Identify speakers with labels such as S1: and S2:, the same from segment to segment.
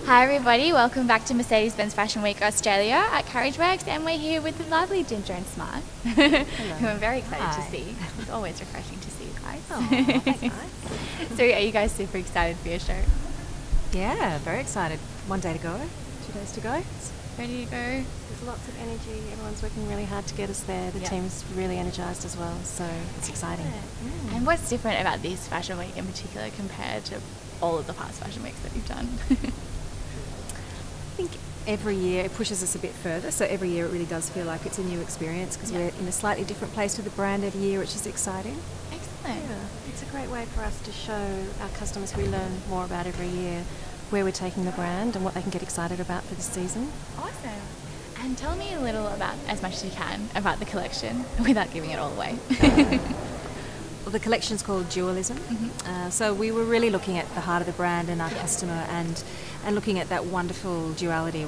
S1: Hi everybody, welcome back to Mercedes-Benz Fashion Week Australia at Carriageworks, and we're here with the lovely Ginger and Smart, who I'm very excited to see. It's always refreshing to see you guys.
S2: Oh, that's nice.
S1: So are you guys super excited for your show?
S2: Yeah, very excited. 1 day to go, 2 days to go.
S1: Ready to go?
S3: There's lots of energy. Everyone's working really hard to get us there. The team's really energised as well, so it's exciting.
S1: And what's different about this Fashion Week in particular compared to all of the past Fashion Weeks that you've done?
S2: I think every year it pushes us a bit further, so every year it really does feel like it's a new experience because we're in a slightly different place to the brand every year, which is exciting.
S1: Excellent.
S3: Yeah, it's a great way for us to show our customers we learn more about every year where we're taking the brand and what they can get excited about for this season.
S1: Awesome. And tell me a little about, as much as you can, about the collection without giving it all away.
S2: Well, the collection's called Dualism. So we were really looking at the heart of the brand and our customer and looking at that wonderful duality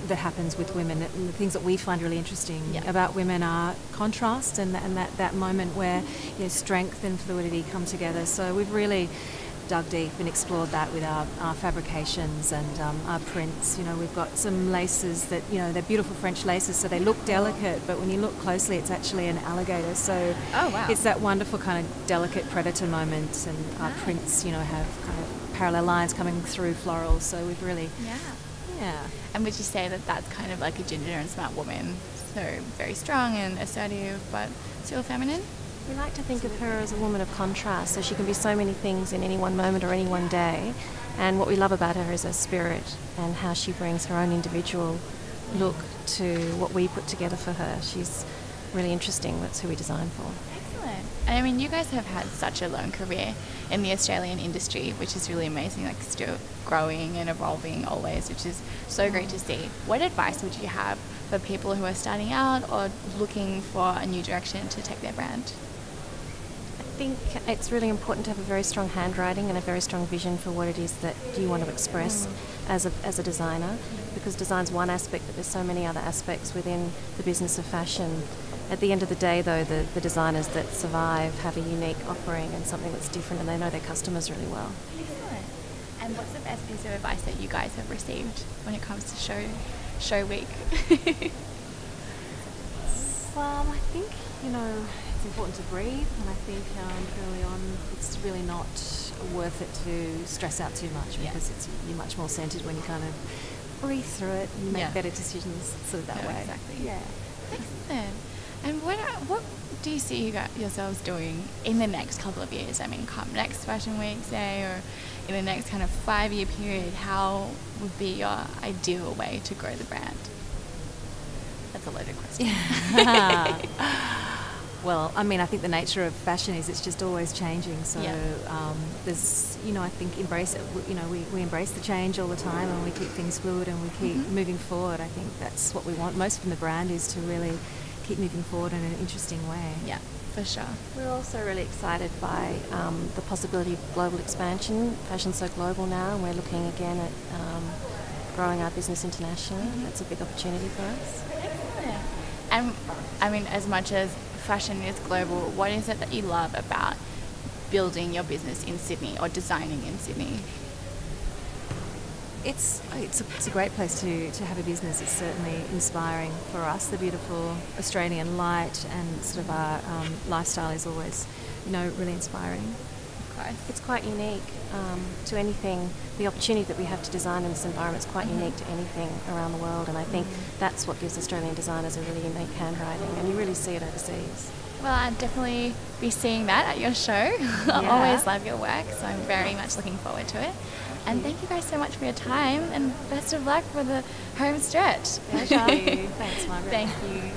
S2: that happens with women. The things that we find really interesting about women are contrast and that moment where strength and fluidity come together. So we've really dug deep and explored that with our fabrications and our prints. We've got some laces that, they're beautiful French laces, so they look delicate, but when you look closely, it's actually an alligator. So it's that wonderful kind of delicate predator moment, and our prints, have kind of parallel lines coming through florals. So we've really,
S1: And would you say that that's kind of like a Ginger and Smart woman? So very strong and assertive, but still feminine?
S3: We like to think of her as a woman of contrast, so she can be so many things in any one moment or any one day. And what we love about her is her spirit and how she brings her own individual look to what we put together for her. She's really interesting. That's who we design for.
S1: Excellent. And I mean, you guys have had such a long career in the Australian industry, which is really amazing, like still growing and evolving always, which is so great to see. What advice would you have for people who are starting out or looking for a new direction to take their brand?
S3: I think it's really important to have a very strong handwriting and a very strong vision for what it is that you want to express as a designer, because design's one aspect, but there's so many other aspects within the business of fashion. At the end of the day, though, the designers that survive have a unique offering and something that's different, and they know their customers really well.
S1: Excellent. And what's the best piece of advice that you guys have received when it comes to show week?
S2: Well, I think, it's important to breathe, and I think early on it's really not worth it to stress out too much, because you're much more centered when you kind of breathe through it and you make better decisions sort of that way.
S1: Exactly. Yeah. Excellent. And what do you see yourselves doing in the next couple of years? I mean, come next Fashion Week, say, or in the next kind of 5-year period, how would be your ideal way to grow the brand? That's a loaded question.
S2: Well, I mean, I think the nature of fashion is it's just always changing. So there's, I think embrace it. We embrace the change all the time, and we keep things fluid and we keep moving forward. I think that's what we want most from the brand, is to really keep moving forward in an interesting way.
S1: Yeah, for sure.
S3: We're also really excited by the possibility of global expansion. Fashion's so global now, and we're looking again at growing our business internationally. That's a big opportunity for us.
S1: Excellent. And I mean, as much as fashion is global, what is it that you love about building your business in Sydney or designing in Sydney?
S2: It's a great place to have a business. It's certainly inspiring for us. The beautiful Australian light and sort of our lifestyle is always, really inspiring.
S3: It's quite unique to anything. The opportunity that we have to design in this environment is quite unique to anything around the world, and I think that's what gives Australian designers a really unique handwriting, and you really see it overseas.
S1: Well, I'd definitely be seeing that at your show. I always love your work, so I'm very much looking forward to it. And thank you guys so much for your time, and best of luck for the home stretch.
S2: Thanks, Margaret.
S1: Thank you.